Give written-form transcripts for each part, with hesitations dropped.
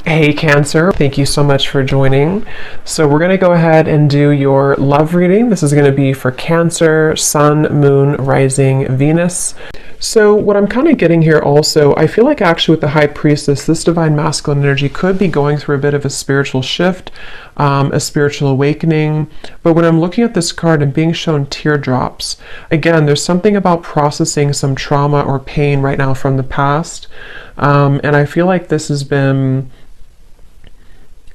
Hey Cancer, thank you so much for joining. So we're going to go ahead and do your love reading. This is going to be for Cancer, Sun, Moon, Rising, Venus. So what I'm kind of getting here also, I feel like actually with the High Priestess, this divine masculine energy could be going through a bit of a spiritual shift, a spiritual awakening. But when I'm looking at this card and being shown teardrops, again, there's something about processing some trauma or pain right now from the past. And I feel like this has been...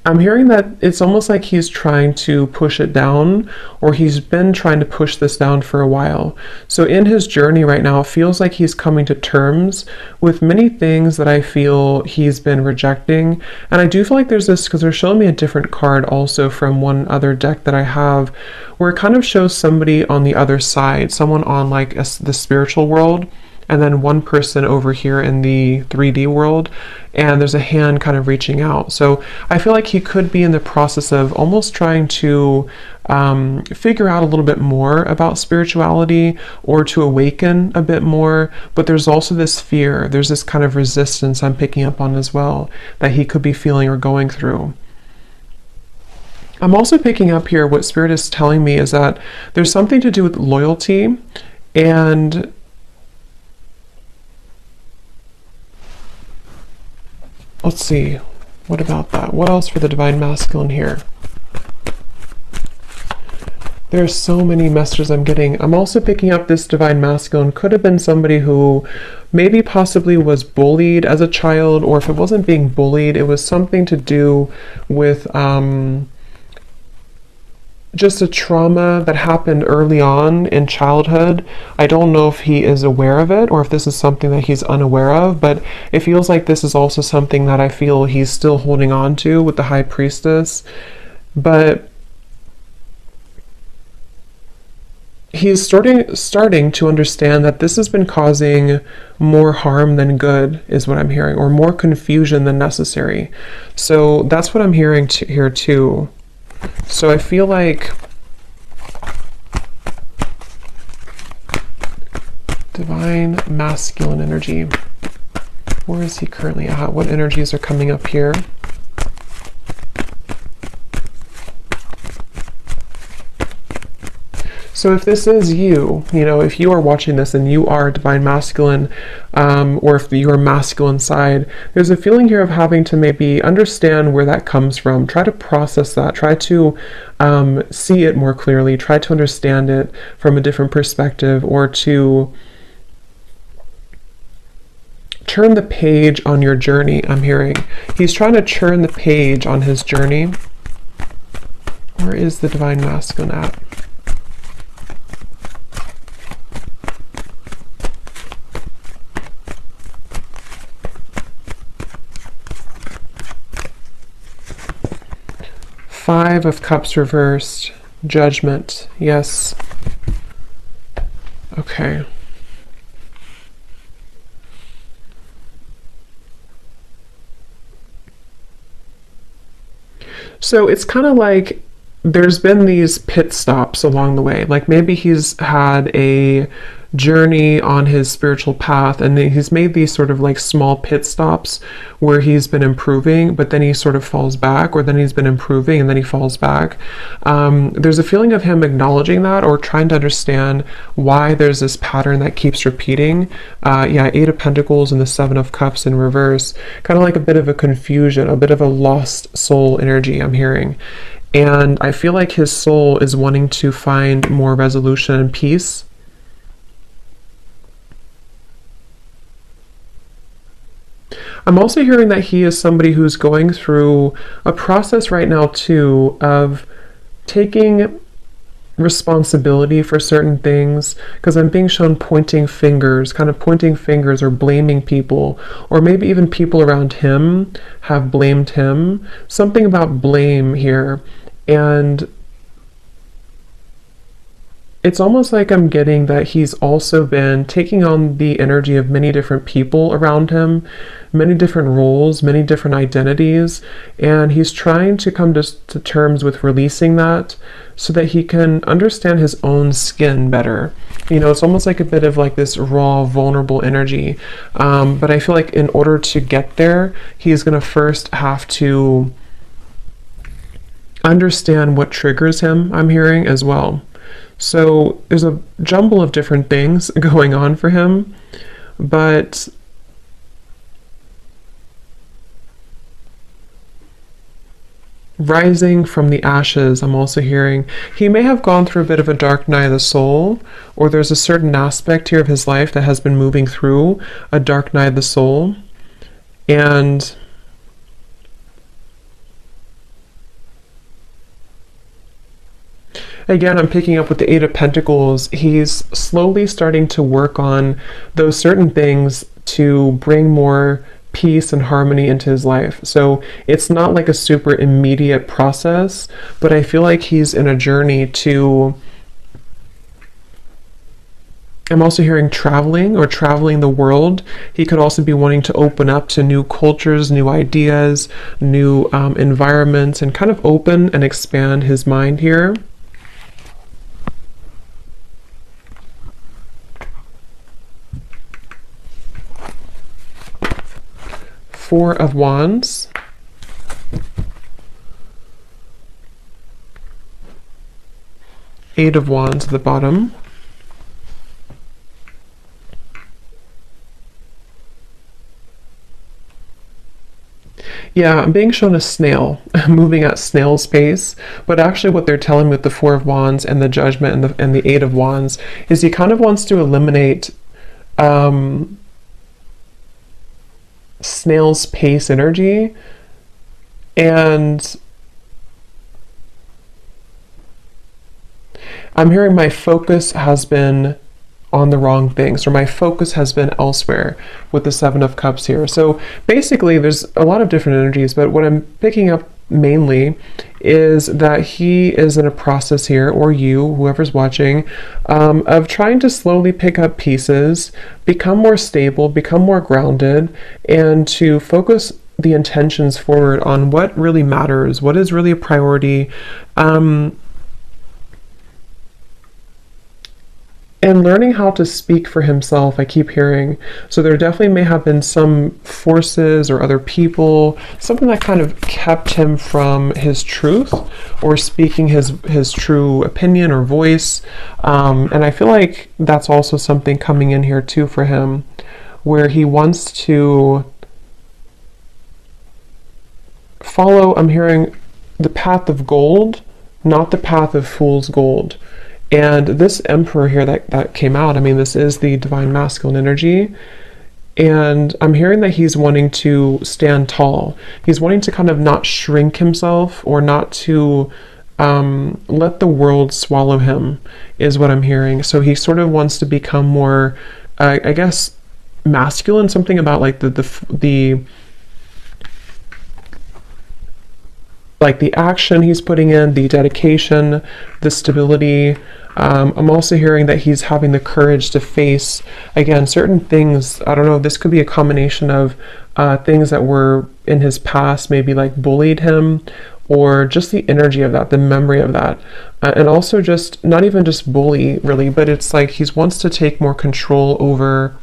I'm hearing that it's almost like he's trying to push it down, or he's been trying to push this down for a while. So in his journey right now, it feels like he's coming to terms with many things that I feel he's been rejecting. And I do feel like there's this, because they're showing me a different card also from one other deck that I have, where it kind of shows somebody on the other side, someone on like the spiritual world, and then one person over here in the 3D world, and there's a hand kind of reaching out. So I feel like he could be in the process of almost trying to figure out a little bit more about spirituality, or to awaken a bit more. But there's also this fear, there's this kind of resistance I'm picking up on as well, that he could be feeling or going through. I'm also picking up here, what Spirit is telling me is that there's something to do with loyalty, and let's see, what about that? What else for the divine masculine here? There's so many messages I'm getting. I'm also picking up this divine masculine could have been somebody who maybe possibly was bullied as a child, or if it wasn't being bullied, it was something to do with just a trauma that happened early on in childhood. I don't know if he is aware of it, or if this is something that he's unaware of, but it feels like this is also something that I feel he's still holding on to with the High Priestess. But he's starting to understand that this has been causing more harm than good, is what I'm hearing, or more confusion than necessary. So that's what I'm hearing here too. So I feel like divine masculine energy, where is he currently at? What energies are coming up here? So if this is you, if you are watching this and you are divine masculine, or if you're masculine side, there's a feeling here of having to maybe understand where that comes from. Try to process that. Try to see it more clearly. Try to understand it from a different perspective, or to turn the page on your journey, I'm hearing. He's trying to turn the page on his journey. Where is the divine masculine at? Five of Cups reversed. Judgment. Yes. Okay. So it's kind of like there's been these pit stops along the way. Like maybe he's had a journey on his spiritual path, and then he's made these sort of like small pit stops where he's been improving, but then he sort of falls back, or then he's been improving and then he falls back. There's a feeling of him acknowledging that, or trying to understand why there's this pattern that keeps repeating. Eight of Pentacles and the Seven of Cups in reverse, kind of like a bit of a confusion, a bit of a lost soul energy I'm hearing. And I feel like his soul is wanting to find more resolution and peace. I'm also hearing that he is somebody who's going through a process right now too of taking responsibility for certain things, because I'm being shown pointing fingers or blaming people, or maybe even people around him have blamed him. Something about blame here. And it's almost like I'm getting that he's also been taking on the energy of many different people around him, many different roles, many different identities, and he's trying to come to terms with releasing that so that he can understand his own skin better. You know, it's almost like a bit of like this raw, vulnerable energy. But I feel like in order to get there, he's going to first have to understand what triggers him, I'm hearing as well. So there's a jumble of different things going on for him, but rising from the ashes, I'm also hearing he may have gone through a bit of a dark night of the soul, or there's a certain aspect here of his life that has been moving through a dark night of the soul. And again, I'm picking up with the Eight of Pentacles. He's slowly starting to work on those certain things to bring more peace and harmony into his life. So it's not like a super immediate process, but I feel like he's in a journey to... I'm also hearing traveling or traveling the world. He could also be wanting to open up to new cultures, new ideas, new environments, and kind of open and expand his mind here. Four of Wands. Eight of Wands at the bottom. Yeah, I'm being shown a snail moving at snail's pace, but actually what they're telling me with the Four of Wands and the Judgment and the Eight of Wands is he kind of wants to eliminate snail's pace energy, and I'm hearing my focus has been on the wrong things, or my focus has been elsewhere with the Seven of Cups here. So basically there's a lot of different energies, but what I'm picking up mainly is that he is in a process here, or you, whoever's watching, of trying to slowly pick up pieces, become more stable, become more grounded, and to focus the intentions forward on what really matters, what is really a priority, and learning how to speak for himself, I keep hearing. So there definitely may have been some forces or other people, something that kind of kept him from his truth or speaking his true opinion or voice. And I feel like that's also something coming in here too for him, where he wants to follow, I'm hearing, the path of gold, not the path of fool's gold. And this Emperor here that came out, I mean, this is the divine masculine energy. And I'm hearing that he's wanting to stand tall. He's wanting to kind of not shrink himself or not to let the world swallow him, is what I'm hearing. So he sort of wants to become more, I guess, masculine, something about like the like the action he's putting in, the dedication, the stability. I'm also hearing that he's having the courage to face, again, certain things. I don't know, this could be a combination of things that were in his past, maybe like bullied him, or just the energy of that, the memory of that. And also just, not even just bully really, but it's like he wants to take more control over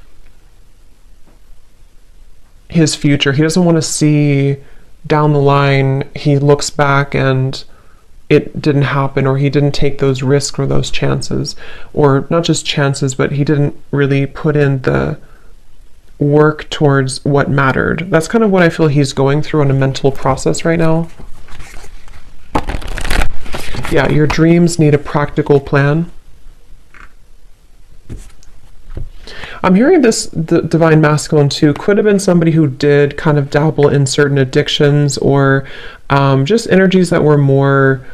his future. He doesn't want to see down the line, he looks back and it didn't happen, or he didn't take those risks or those chances, or not just chances, but he didn't really put in the work towards what mattered. That's kind of what I feel he's going through on a mental process right now. Yeah, your dreams need a practical plan. I'm hearing this, the divine masculine too, could have been somebody who did kind of dabble in certain addictions, or just energies that were more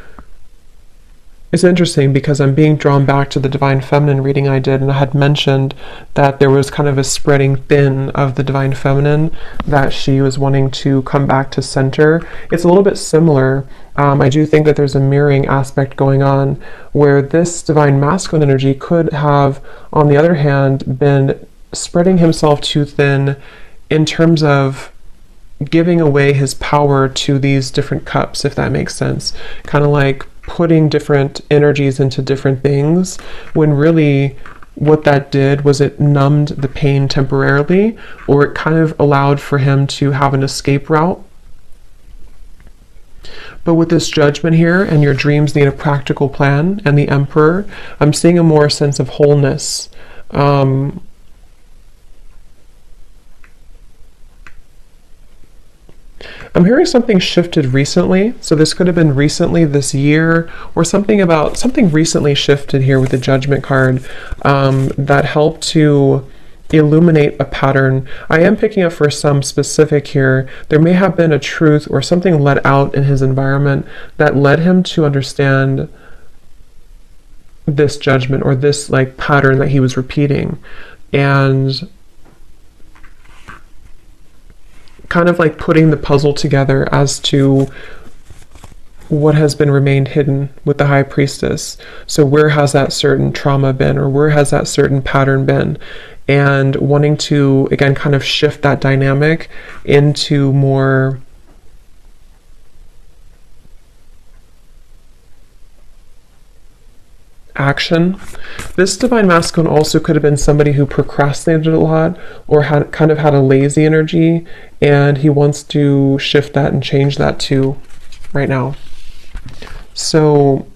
It's interesting because I'm being drawn back to the Divine Feminine reading I did, and I had mentioned that there was kind of a spreading thin of the Divine Feminine, that she was wanting to come back to center. It's a little bit similar. I do think that there's a mirroring aspect going on where this Divine Masculine energy could have, on the other hand, been spreading himself too thin in terms of giving away his power to these different cups, if that makes sense. Kind of like putting different energies into different things, when really what that did was it numbed the pain temporarily, or it kind of allowed for him to have an escape route. But with this Judgment here, and your dreams need a practical plan, and the Emperor, I'm seeing a more sense of wholeness. I'm hearing something shifted recently, so this could have been recently this year, or something recently shifted here with the Judgment card, that helped to illuminate a pattern. I am picking up for some specific here. There may have been a truth or something let out in his environment that led him to understand this judgment, or this like pattern that he was repeating, and kind of like putting the puzzle together as to what has been remained hidden with the High Priestess. So where has that certain trauma been, or where has that certain pattern been? And wanting to, again, kind of shift that dynamic into more action. This Divine Masculine also could have been somebody who procrastinated a lot, or had kind of had a lazy energy, and he wants to shift that and change that too right now. So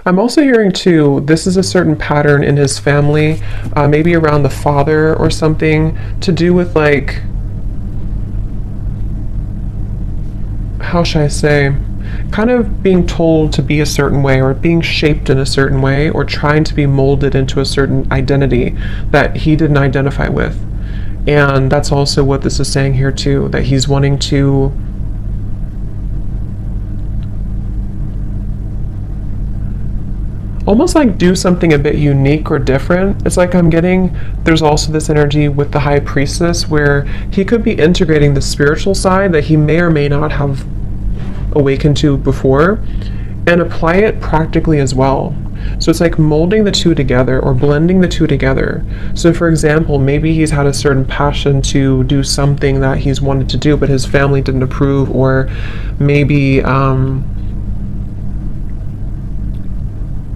I'm also hearing too, this is a certain pattern in his family, maybe around the father or something, to do with like, how should I say, kind of being told to be a certain way, or being shaped in a certain way, or trying to be molded into a certain identity that he didn't identify with. And that's also what this is saying here too, that he's wanting to almost like do something a bit unique or different. It's like I'm getting, there's also this energy with the High Priestess where he could be integrating the spiritual side that he may or may not have awakened to before, and apply it practically as well. So it's like molding the two together, or blending the two together. So for example, maybe he's had a certain passion to do something that he's wanted to do, but his family didn't approve, or maybe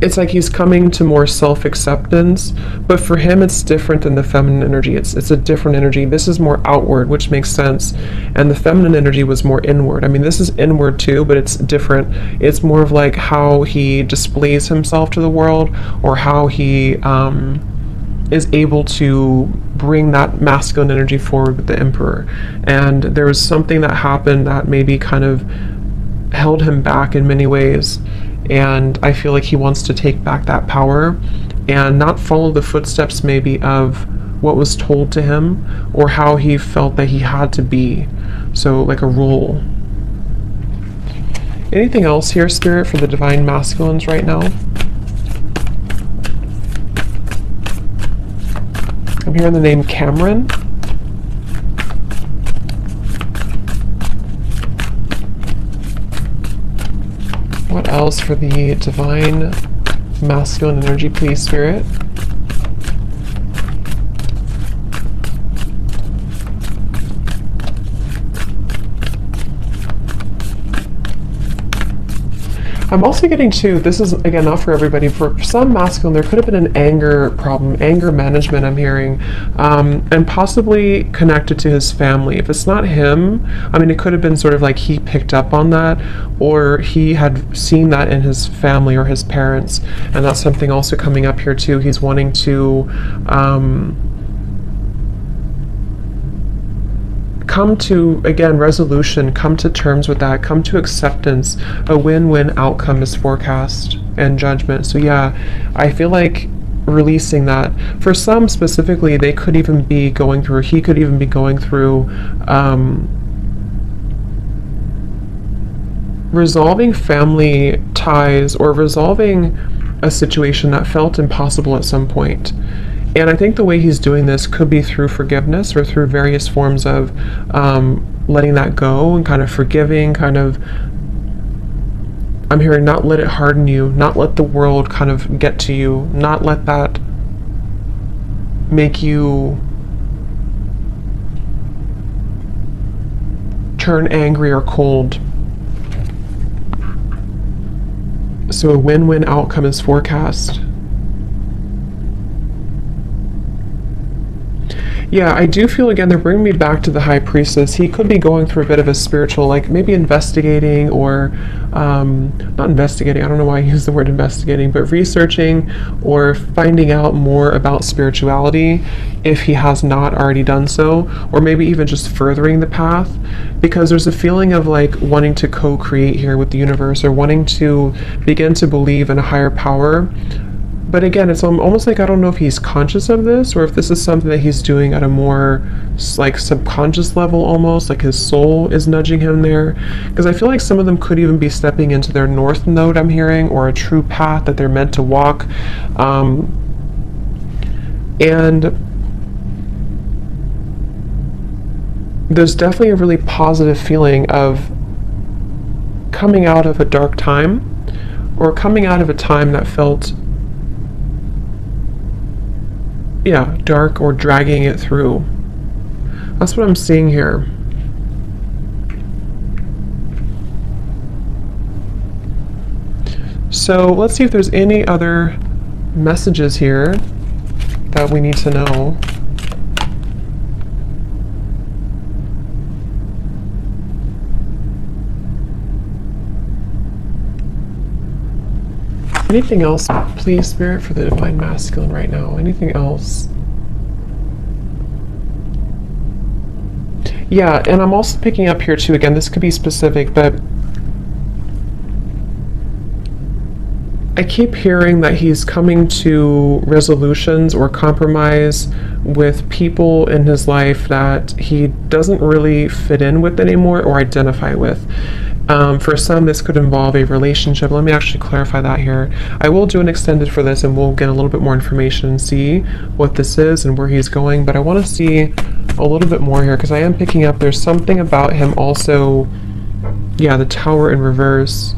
it's like he's coming to more self-acceptance, but for him it's different than the feminine energy. It's a different energy. This is more outward, which makes sense, and the feminine energy was more inward. I mean, this is inward too, but it's different. It's more of like how he displays himself to the world, or how he is able to bring that masculine energy forward with the Emperor. And there was something that happened that maybe kind of held him back in many ways. And I feel like he wants to take back that power and not follow the footsteps maybe of what was told to him, or how he felt that he had to be. So like a rule. Anything else here, Spirit, for the Divine Masculines right now? I'm hearing the name Cameron. What else for the Divine Masculine energy, please, Spirit? I'm also getting to, this is again not for everybody, for some masculine there could have been an anger problem, anger management I'm hearing, and possibly connected to his family. If it's not him, I mean, it could have been sort of like he picked up on that, or he had seen that in his family or his parents, and that's something also coming up here too. He's wanting to come to, again, resolution, come to terms with that, come to acceptance. A win-win outcome is forecast, and judgment. So yeah, I feel like releasing that. For some specifically, they could even be going through, he could even be going through resolving family ties or resolving a situation that felt impossible at some point. And I think the way he's doing this could be through forgiveness or through various forms of letting that go and kind of forgiving, kind of, I'm hearing not let it harden you, not let the world kind of get to you, not let that make you turn angry or cold. So a win-win outcome is forecast. Yeah, I do feel, again, they're bringing me back to the High Priestess. He could be going through a bit of a spiritual, like maybe investigating or, not investigating, I don't know why I use the word investigating, but researching or finding out more about spirituality if he has not already done so, or maybe even just furthering the path, because there's a feeling of like wanting to co-create here with the universe or wanting to begin to believe in a higher power. But again, it's almost like I don't know if he's conscious of this or if this is something that he's doing at a more like subconscious level, almost like his soul is nudging him there. Because I feel like some of them could even be stepping into their north node, I'm hearing, or a true path that they're meant to walk. And there's definitely a really positive feeling of coming out of a dark time or coming out of a time that felt dark or dragging it through. That's what I'm seeing here. So let's see if there's any other messages here that we need to know. Anything else, please, Spirit, for the Divine Masculine right now? Anything else? Yeah, and I'm also picking up here too, again, this could be specific, but I keep hearing that he's coming to resolutions or compromise with people in his life that he doesn't really fit in with anymore or identify with. For some, this could involve a relationship. Let me actually clarify that here. I will do an extended for this and we'll get a little bit more information and see what this is and where he's going, but I want to see a little bit more here because I am picking up there's something about him also, the Tower in reverse.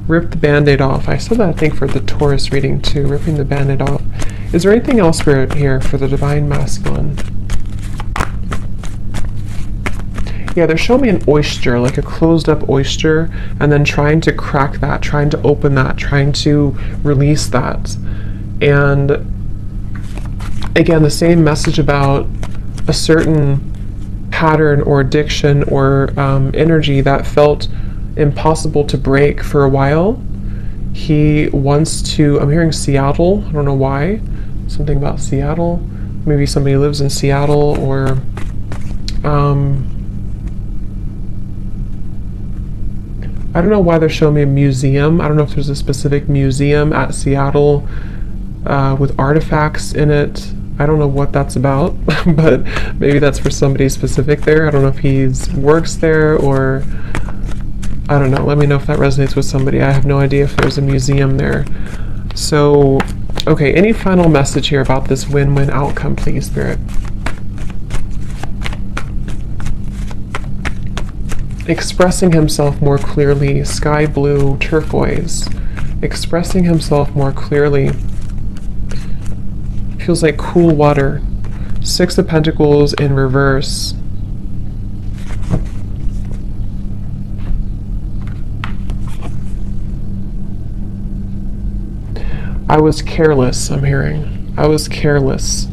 Rip the band-aid off. I said that, I think, for the Taurus reading too, ripping the band-aid off. Is there anything else, Spirit, here for the Divine Masculine? Yeah, they're showing me an oyster, like a closed-up oyster, and then trying to crack that, trying to open that, trying to release that. And again, the same message about a certain pattern or addiction or energy that felt impossible to break for a while. He wants to, I'm hearing Seattle, I don't know why, something about Seattle, maybe somebody lives in Seattle, or I don't know why they're showing me a museum. I don't know if there's a specific museum at Seattle with artifacts in it. I don't know what that's about, but maybe that's for somebody specific there. I don't know if he works there or I don't know. Let me know if that resonates with somebody. I have no idea if there's a museum there. So, okay, any final message here about this win-win outcome, please, Spirit? Expressing himself more clearly, sky blue, turquoise. Expressing himself more clearly. Feels like cool water. Six of Pentacles in reverse. I was careless, I'm hearing. I was careless.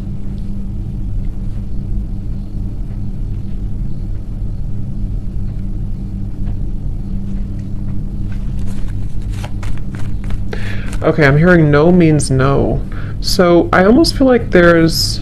Okay, I'm hearing no means no. So I almost feel like there's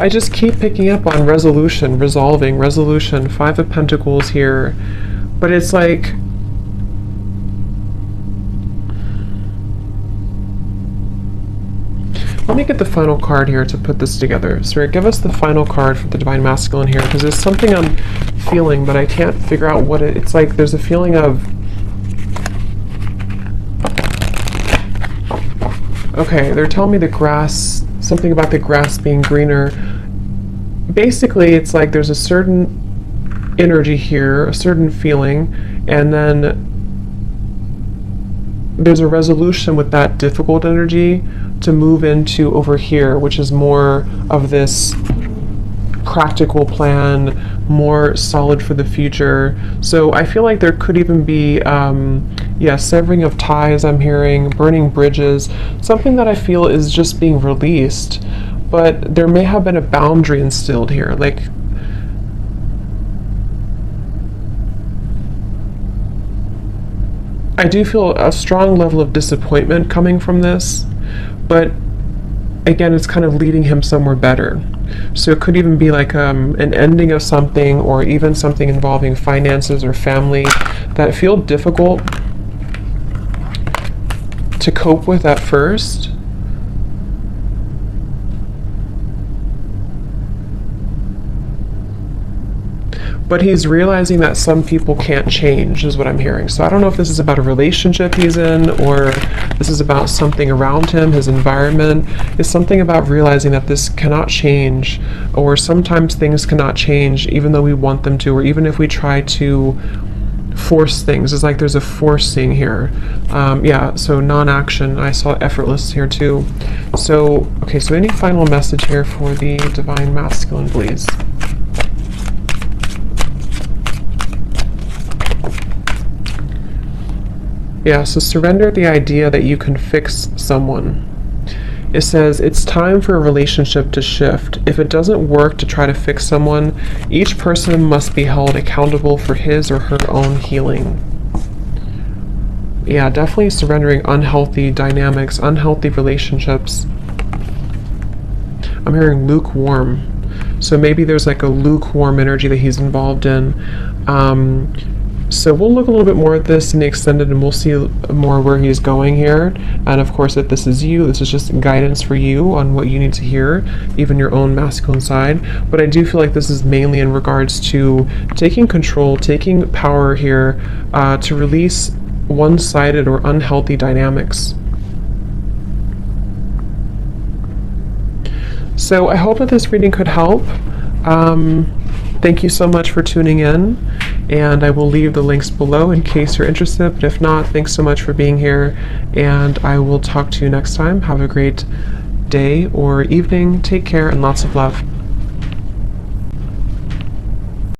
I just keep picking up on resolution, resolving, resolution, Five of Pentacles here. But it's like, let me get the final card here to put this together. Spirit, give us the final card for the Divine Masculine here, because there's something I'm feeling, but I can't figure out what it's like. There's a feeling of, okay, they're telling me the grass, something about the grass being greener. Basically, it's like there's a certain energy here, a certain feeling, and then there's a resolution with that difficult energy to move into over here, which is more of this practical plan, more solid for the future. So I feel like there could even be, severing of ties, I'm hearing, burning bridges, something that I feel is just being released. But there may have been a boundary instilled here. Like, I do feel a strong level of disappointment coming from this, but again, it's kind of leading him somewhere better. So it could even be like an ending of something, or even something involving finances or family that feel difficult to cope with at first. But he's realizing that some people can't change, is what I'm hearing. So I don't know if this is about a relationship he's in, or this is about something around him, his environment. It's something about realizing that this cannot change, or sometimes things cannot change even though we want them to, or even if we try to force things. It's like there's a forcing here. So non-action. I saw effortless here too. So, okay, so any final message here for the Divine Masculine, please? Yeah, so surrender the idea that you can fix someone. It says it's time for a relationship to shift. If it doesn't work to try to fix someone, each person must be held accountable for his or her own healing. Yeah, definitely surrendering unhealthy dynamics, unhealthy relationships. I'm hearing lukewarm. So maybe there's like a lukewarm energy that he's involved in. So we'll look a little bit more at this in the extended, and we'll see more where he's going here. And of course, if this is you, this is just guidance for you on what you need to hear, even your own masculine side. But I do feel like this is mainly in regards to taking control, taking power here, to release one-sided or unhealthy dynamics. So I hope that this reading could help. Thank you so much for tuning in, and I will leave the links below in case you're interested, but if not, thanks so much for being here, and I will talk to you next time. Have a great day or evening. Take care and lots of love.